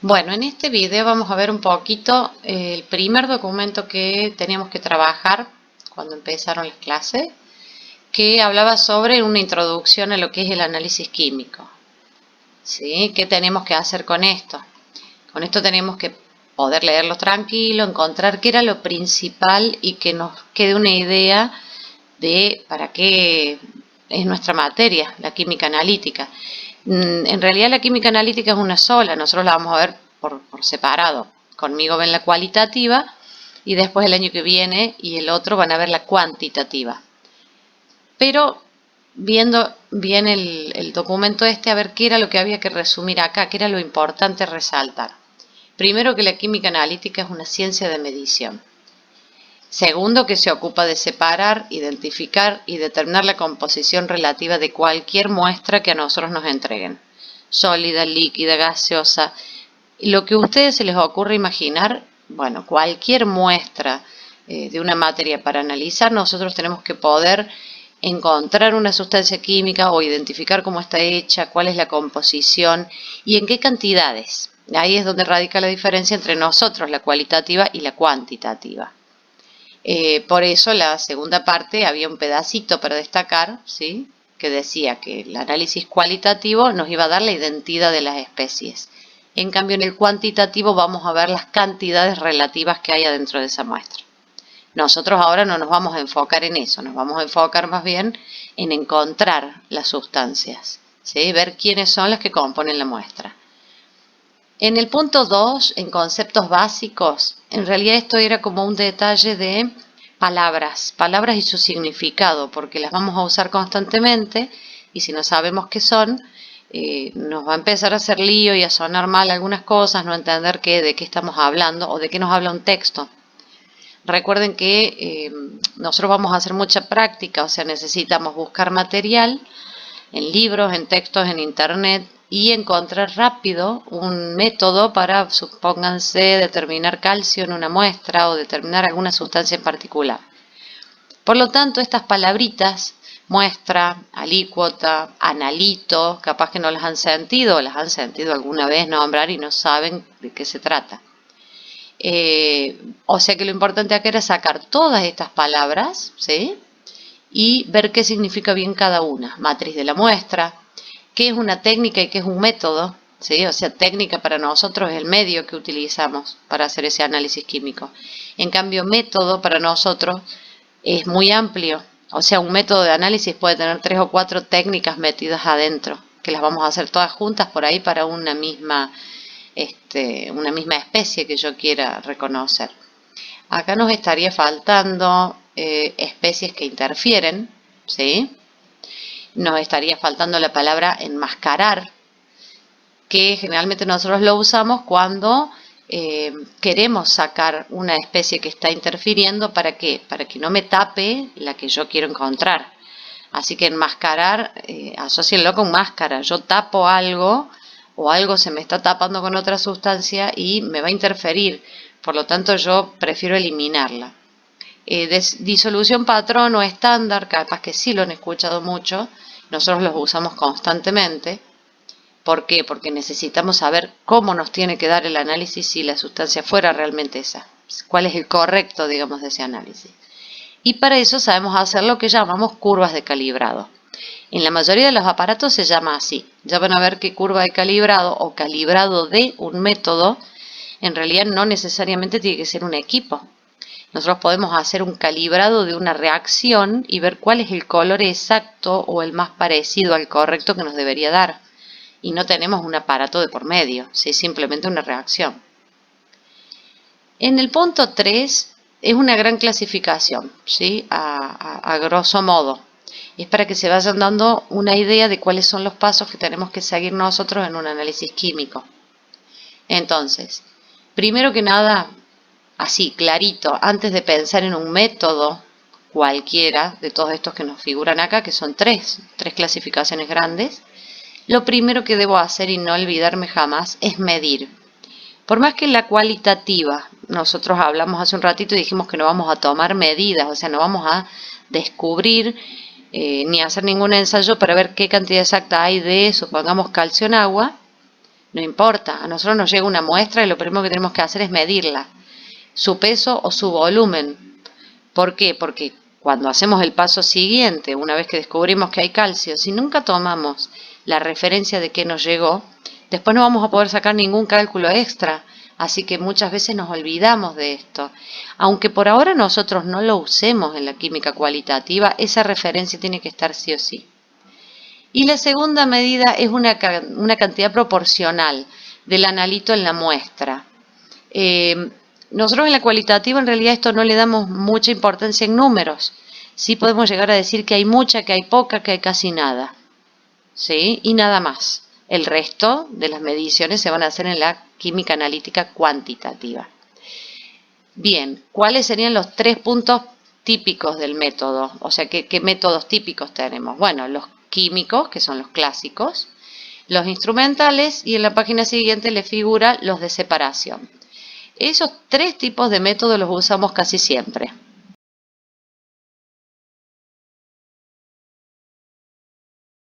Bueno, en este video vamos a ver un poquito el primer documento que teníamos que trabajar cuando empezaron las clases, que hablaba sobre una introducción a lo que es el análisis químico. ¿Sí? ¿Qué tenemos que hacer con esto? Con esto tenemos que poder leerlo tranquilo, encontrar qué era lo principal y que nos quede una idea de para qué es nuestra materia, la química analítica. En realidad la química analítica es una sola, nosotros la vamos a ver por separado. Conmigo ven la cualitativa y después el año que viene y el otro van a ver la cuantitativa. Pero viendo bien el documento a ver qué era lo que había que resumir acá, qué era lo importante resaltar. Primero, que la química analítica es una ciencia de medición. Segundo, que se ocupa de separar, identificar y determinar la composición relativa de cualquier muestra que a nosotros nos entreguen. Sólida, líquida, gaseosa. Lo que a ustedes se les ocurre imaginar, bueno, cualquier muestra de una materia para analizar, nosotros tenemos que poder encontrar una sustancia química o identificar cómo está hecha, cuál es la composición y en qué cantidades. Ahí es donde radica la diferencia entre nosotros, la cualitativa y la cuantitativa. Por eso la segunda parte había un pedacito para destacar, ¿sí? Que decía que el análisis cualitativo nos iba a dar la identidad de las especies. En cambio, en el cuantitativo vamos a ver las cantidades relativas que hay adentro de esa muestra. Nosotros ahora no nos vamos a enfocar en eso, nos vamos a enfocar más bien en encontrar las sustancias, ¿sí? Ver quiénes son las que componen la muestra. En el punto 2, en conceptos básicos, en realidad esto era como un detalle de palabras y su significado, porque las vamos a usar constantemente y si no sabemos qué son, nos va a empezar a hacer lío y a sonar mal algunas cosas, no entender de qué estamos hablando o de qué nos habla un texto. Recuerden que nosotros vamos a hacer mucha práctica, o sea, necesitamos buscar material en libros, en textos, en internet y encontrar rápido un método para, supónganse, determinar calcio en una muestra o determinar alguna sustancia en particular. Por lo tanto, estas palabritas, muestra, alícuota, analito, capaz que no las han sentido o las han sentido alguna vez nombrar y no saben de qué se trata. O sea que lo importante acá era sacar todas estas palabras, ¿sí? Y ver qué significa bien cada una. Matriz de la muestra, qué es una técnica y qué es un método, ¿sí? O sea, técnica para nosotros es el medio que utilizamos para hacer ese análisis químico. En cambio, método para nosotros es muy amplio. O sea, un método de análisis puede tener 3 o 4 técnicas metidas adentro, que las vamos a hacer todas juntas por ahí para una misma especie que yo quiera reconocer. Acá nos estaría faltando especies que interfieren, ¿sí? Nos estaría faltando la palabra enmascarar, que generalmente nosotros lo usamos cuando queremos sacar una especie que está interfiriendo. ¿Para qué? Para que no me tape la que yo quiero encontrar. Así que enmascarar, asócienlo con máscara. Yo tapo algo o algo se me está tapando con otra sustancia y me va a interferir. Por lo tanto, yo prefiero eliminarla. Disolución patrón o estándar, capaz que sí lo han escuchado mucho. Nosotros los usamos constantemente. ¿Por qué? Porque necesitamos saber cómo nos tiene que dar el análisis si la sustancia fuera realmente esa. ¿Cuál es el correcto, digamos, de ese análisis? Y para eso sabemos hacer lo que llamamos curvas de calibrado. En la mayoría de los aparatos se llama así. Ya van a ver que curva de calibrado o calibrado de un método en realidad no necesariamente tiene que ser un equipo. Nosotros podemos hacer un calibrado de una reacción y ver cuál es el color exacto o el más parecido al correcto que nos debería dar. Y no tenemos un aparato de por medio, es simplemente una reacción. En el punto 3 es una gran clasificación, ¿sí? A grosso modo. Es para que se vayan dando una idea de cuáles son los pasos que tenemos que seguir nosotros en un análisis químico. Entonces, primero que nada, así, clarito, antes de pensar en un método cualquiera de todos estos que nos figuran acá, que son tres clasificaciones grandes, lo primero que debo hacer y no olvidarme jamás es medir. Por más que en la cualitativa, nosotros hablamos hace un ratito y dijimos que no vamos a tomar medidas, o sea, no vamos a descubrir ni hacer ningún ensayo para ver qué cantidad exacta hay de, supongamos, calcio en agua. No importa, a nosotros nos llega una muestra y lo primero que tenemos que hacer es medirla, su peso o su volumen. ¿Por qué? Porque cuando hacemos el paso siguiente, una vez que descubrimos que hay calcio, si nunca tomamos la referencia de qué nos llegó, después no vamos a poder sacar ningún cálculo extra. Así que muchas veces nos olvidamos de esto. Aunque por ahora nosotros no lo usemos en la química cualitativa, esa referencia tiene que estar sí o sí. Y la segunda medida es una cantidad proporcional del analito en la muestra. Nosotros en la cualitativa en realidad esto no le damos mucha importancia en números. Sí podemos llegar a decir que hay mucha, que hay poca, que hay casi nada. ¿Sí? Y nada más. El resto de las mediciones se van a hacer en la química analítica cuantitativa. Bien, ¿cuáles serían los 3 puntos típicos del método? O sea, ¿qué métodos típicos tenemos? Bueno, los químicos, que son los clásicos, los instrumentales y en la página siguiente le figura los de separación. Esos 3 tipos de métodos los usamos casi siempre.